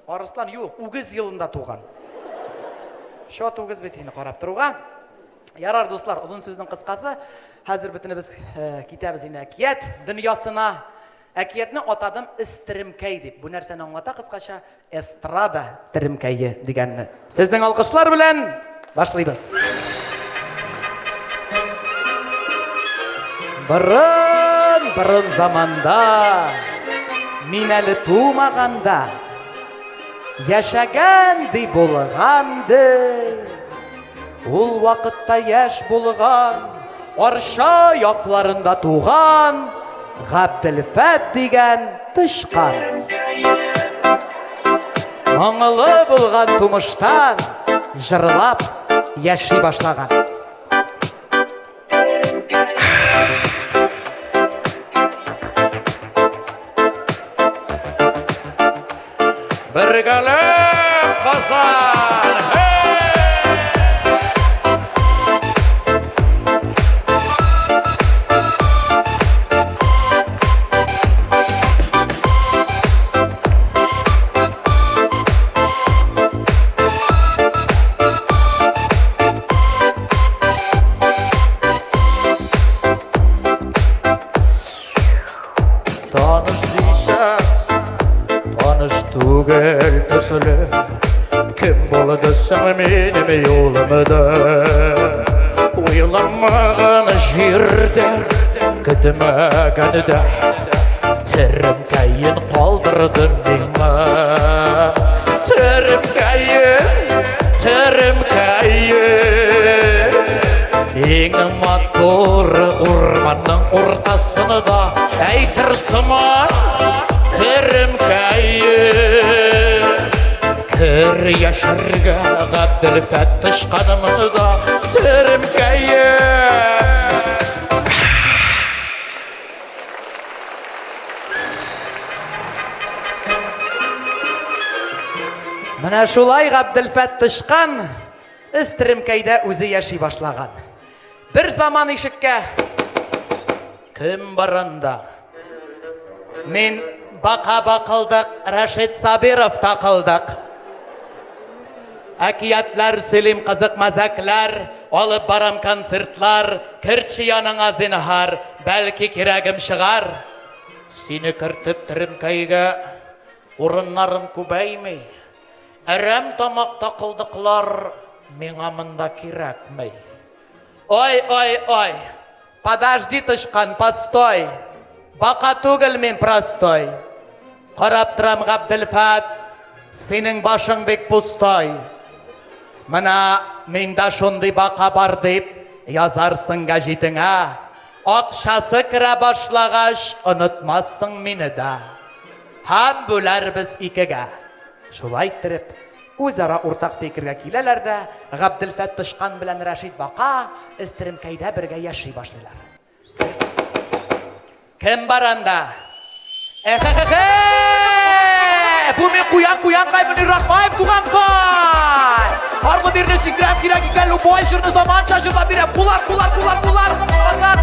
Арыслан юк, үгіз йылында туған. Шот үгіз бетini қарап тұруға. Ярар достар, ұзын сөздің қысқасы. Хәзір бітіні біз китәбіз ине әкият. Дүниясына әкиятны атадым істірімкәй деп. Бұл нәрсені аңлата қысқаша эстрада тірімкәйі дегенні. Сіздің алқышлар білән башлайбыз. Бұрын заманда, мен әлі тумағанда, яшәгәнди болғанды, ул вақытта яш болған, арша яқларында туған, Ғабділфәт деген тышқан. Аңылы болған тумыштан, жырлап яши башлаған. Біргәліп Қазан! Tanış değilsen Tanış түгел түсілі Кім болды сәң менің yolымда Ойламаған жерде Күтімәгәнді Тірімкәйін қалдырдың меңа Тірімкәйін Ең моторы орманның ортасында Әйтірсімар Тірімкәйін Кір яшырға Ғабділфәт тышқанымда Тірімкәйін Мына шулай Ғабділфәт тышқан Үз Тірімкәйдә өзі яши башлаған. Бір заман ишеккә кім барында? Мен бақа-бақылдық, Рашид Сабиров тақылдық. Әкиятлар, сөйлем қызық мазәкләр, алып барам концертлар, кіртші яныңа зинһар, бәлки керегім шығар. Сені кіртіп Тірімкәйгә урыннарым күбәймей. Әрәм тамақ тақылдықлар миңа мында кирәкмәй. Ой, подожди тышқан, постой. Бақа түгел мен простой. Қарап тұрам Ғабділфәт, сенің башың бек пустой. Мына менда шондай бақа бар деп язарсың гәжетіңә. Ақшасы кіре башлағаш, ұнытмассың мені да. Һәм бөләр біз икіге. Шулай тіріп, өзара ортақ фикірге келелер де, Ғабділфәт тышқан білән Рашид бақа Үз Тірімкәйдә бірге яши башлайлар. Кім баранда? Бұл мен қуян қай мұны Рахмаев туған қай! Арғы біріне сіңгірәм керек екен любой жырны заман шашырда бірем. Құлар! Азар!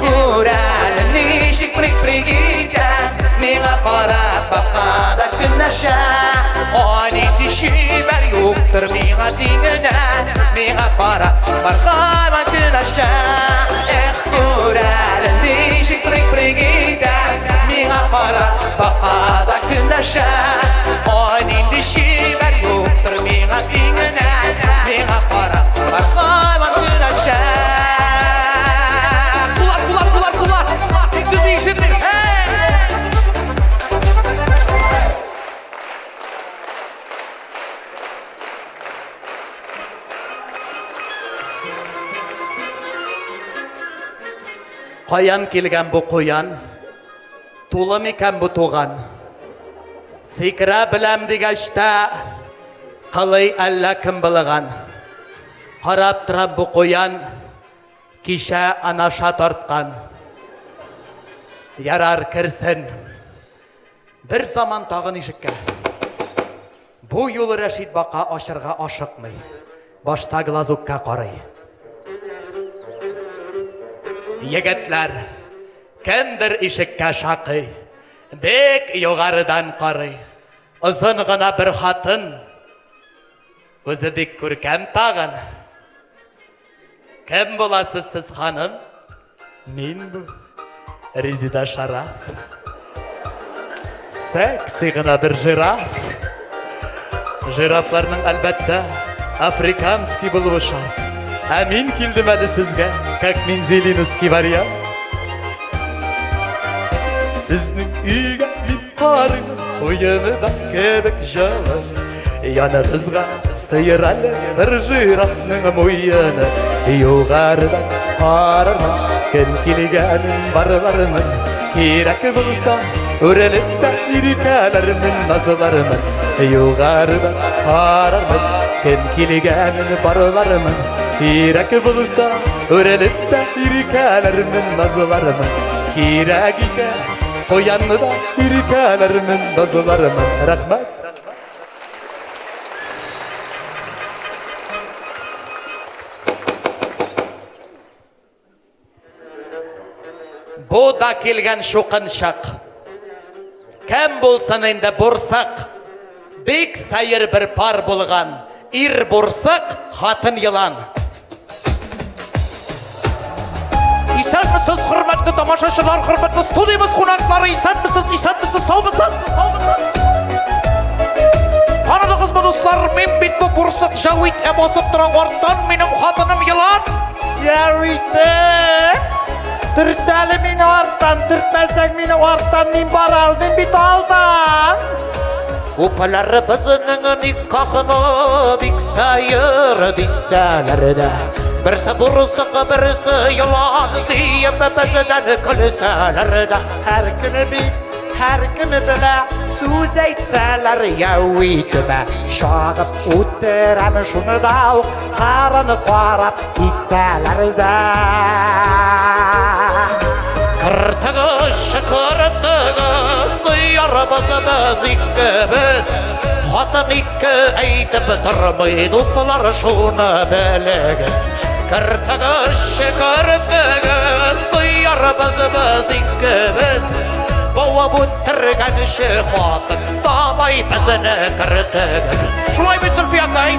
Құрәлі нешік прик-пригейден Меға қарап бақада күн әшә Аненді шебәр yoqтыр меға деңінен Меға қарап барқама күн әшә Құрәлі нешік прик-пригейден Меға қарап бақада күн әшә Аненді шебәр yoqтыр меға деңінен Меға қарап барқама күн әшә Қаян келген бұ қоян, тулым екен бұ туған. Секіра білем дегешті, қалай әлі кім біліған. Қарап тұрам бұ қоян, кеше анаша тартқан. Ярар кірсін. Бір заман тағын ишікке. Бұ юлы Рашид бақа ашырға ашықмай. Башта глазукка қарай. Егетлер, кімдір ишікке шақы, Бек жоғарыдан қарай. Ұзын ғана бір хатын. Өзі бек көркем тағын. Кім боласыз сіз ханым? Мен бұл Резида Шараф. Секси ғана бір жираф. Жирафларның әлбәтті африканский болуы шарт. Мен келдім әлі сізге, как мензелинский вариант. Сіздің үйге мен қарыңыз, ойыны да кебік жылы. Яныңызға сыйыр әлі бір жирафның мойыны. Жоғарыдан қарармын, кім келгенін барларымын. Керек болса өреліп та иркәләрмін, назыларымын. Жоғарыдан қарармын, кім келгенін барларымын. Керек болса өреліп та иркәләрмін, назыларымын. Керек екен қоянны да иркәләрмін, назыларымын. Рахмет. Бұ да келген шоқыншақ. Кәм болсын енді бұрсақ. Бек сайыр бір пар болған. Ир бұрсақ, хатын елан. İsan mısınız hürmetli tamaşaçılar, hürmetli stüdyomuz konakları? İsan mısınız, sağ mısınız? Tanıdığınız mı dostlar, men bit bu bұрсақ Javit basıp duran ortadan benim hatınım yılan. Javit'im, Türkdəli meni ortadan, Türkməsək meni ortadan, men baral, men bit aldan. Kupaları bizinin nikahını bik sayır disələr də. Birisi bұрсақ, birisi yılan deyip bizden külsələr də. Her günü bilə, Söz eytsələr Javit'ime şağıp oturam şunu da qarını qarab itsələr də. Kırtığı şıkırtığı sıyar bizimiz ikkimiz. Hatın ikki eytip durmayı dostlar şunu biligiz. Kırtığı şıkırtığı sıyar bizimiz ikkimiz. Boğa buttırgan şu hatın davay bizini kırtığı. Şulay bir Zülfiye akay?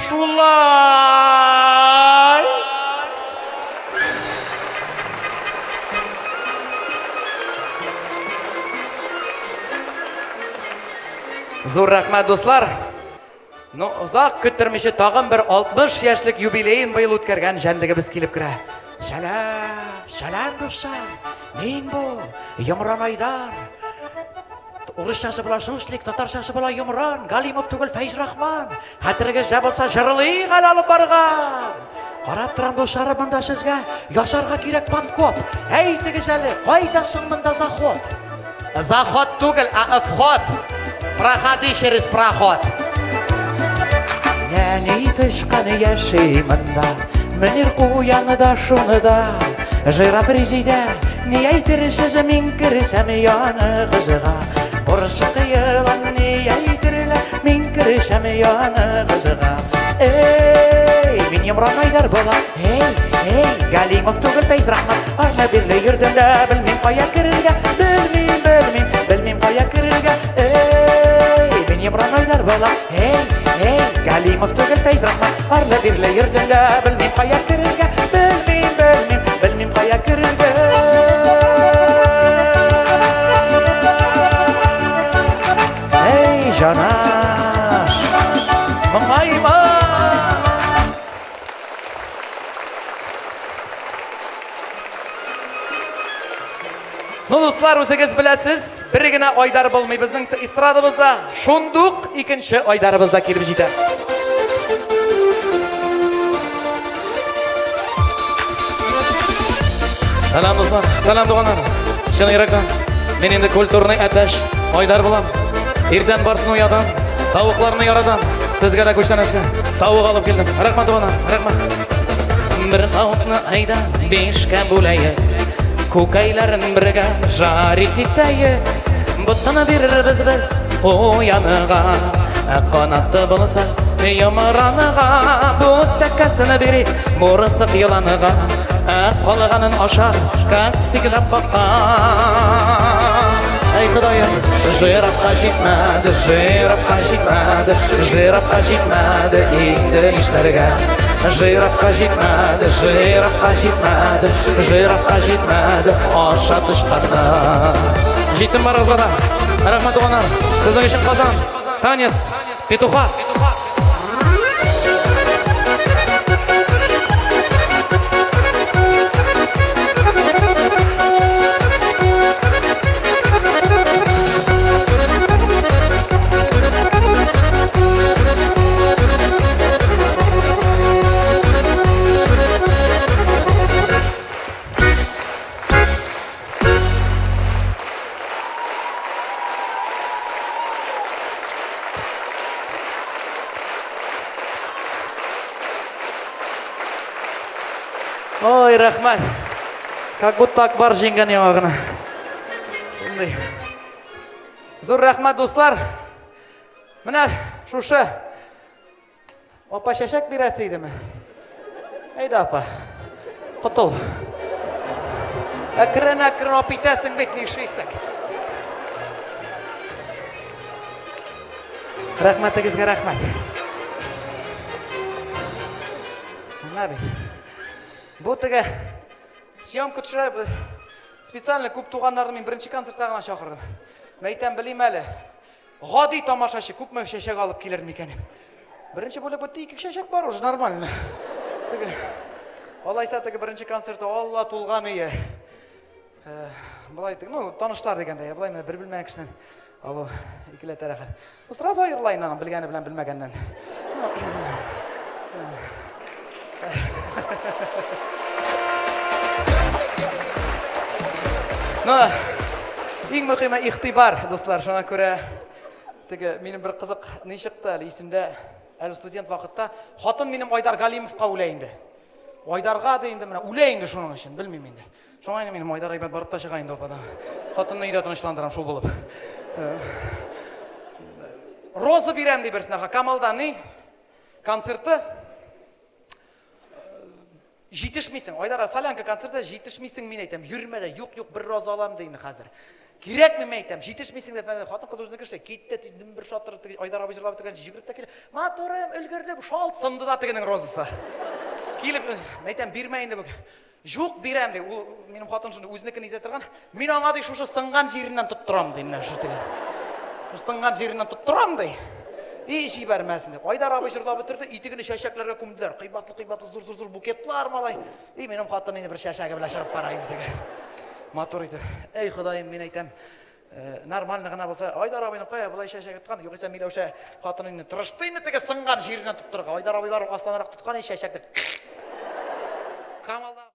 Şulay. Zor rahmat dostlar. Uzaq küttürmüşü tağın bir 60 yaşlık yubileyin bayıl ötkərgən jəndligimiz kelib kira. Şalam dostlar. Men bu Yumran Aydar. Urusçası bula Suslik, Tatarçası bula Yumran, Galimov tugul Feyz Rahman. Hatırıga jabilsa jırılıyıq alalım barğan. Qarab turam dostlar, bunda sizga yasarga kerak podkop. Aytigiz ali, qaydasın bunda zahot. Zahot tugul, afxot. Проходи через проход. Yani tışkanı yaşaymında, Münir uyanıda şunu da, Jıraf Rezide, niye yitirsiz min kirsem yanı kızığa. Bұрсақ yılan niye yitirile min kirsem yanı kızığa. Ey, min Yumran Aydar bola, hey, Galimov tugul Feyz Rahman. Arma birle yurdumda bilmem qaya kirilga, bilmem qaya kirilga. Yumran Aydar bola, hey, Galimov tugul Feyz Rahman. Arla birle yurdumda bilmem qaya kirilga, bilmem qaya kirilga. Hey Canar, mıngayma. Dostlar, o'zingiz bilasiz, birgina Aydar bo'lmay bizning estradamizda shunduq ikkinchi Aydarımızda kelib jiydi. Salam dostlar, salam doğanlar. Şunu Irak'tan, men endi kulturniy atash Aydar bo'lam. Ertan barsin uyadan, tavuqlarni yaradan, sizga da ko'shtanishga tavuq olib keldim. Rahmat doğanlar, rahmat. Bir tavuqni aydan 5 ga bo'laylik. Ko'kaylarin birga jari titayi. Butini beririz biz o yanıga. Qanatı bo'lsa Yumraniga. Bu takkasini berik bұрсақ yılaniga. Qolganin oshar, kapsiklab boqqan. Жирафқа жетмеді, жирафқа жетмеді, жирафқа жетмеді индірештарға. Жирафқа жетмеді, жирафқа жетмеді, жирафқа жетмеді аша тышқанға. Жеттім барыңызға да. Рахмет оғанар. Сіздің үшін қазан. Танец. Петуха. Ой, рахмат. Как будто Акбар жеңген яғына. Зор рахмат, достар. Міне, шушы. Опа шашак берәсі еді ме? Әйді, апа. Құтыл. Әкірін опитәсің бет, не шейсік. Рахматыңызға рахмат. Мына бе. Бұтыға съемка түшіріп, специально көп туғанларды мен бірінші концерттағына шақырдым. Мәйтен білейм әлі, ғади тамашашы көп мәк шашақ алып келер мекенім. Бірінші бөлік бұтты 2 шашақ бар, уже нормально. Олайса тігі бірінші концертті Алла тұлған үйі. Бұлай тігі, таныштар дегенде, бұлай мені бір білмән кішінен. Алу, екілі тәрәқі. Сразу айырлайын анам, білгені білен білмегеннен. Ең мұқима иқтибар, достар, шона көре менің бір қызық не шықты әлі есімде, әлі студент вақытта, қатын менің Айдар Галимовқа өлейінді. Айдарға дейінді, өлейінді шоның үшін, білмейм енді. Шоңайны менің Айдар Айбат барып та шығайынды опада. Қатынны үйде тынышландырам, шол болып. Розы берем дей берсін аға, Камалдан не? Концерті жетішмейсің. Айдара Салянка концерті жетішмейсің мен айтам. Жүрмеді, yok бір роза алам деймі қазір. Керек мен айтам, жетішмейсің деп қатын қыз өзіне кішті. Кетті, тіздің бір шатыр, Айдар абай жырлап тұрған жүгіріп та келіп, моторым үлгірдіп, шалт сымды да тігінің розысы. Келіп, мен айтам, бермейін деп. Жоқ берем де. Менің қатын шынды өзінікін ете тұрған. Мен аңа дей шушы сынған жерінен тұттырам дей. Сынған жерінен тұттырам дей. Еші бәрмәсін деп. Айдар абай жырлап бітірді, итігіні шәшәклерге күмділер. Қибатлы зұр букетлар малай. Менің қатын енді бір шәшәгі біле шығып барайын деді. Мотор еді. Ей құдайым, мен айтам, нормальны ғана болса, Айдар абайның қая бұлай шәшәк тұтқан, жоқса Милеуша қатының тұрыштыйны тіге сынған жерінен тұттырға. Айдар абай бар, астанарақ тұтқан, шәшәк деді. Камалда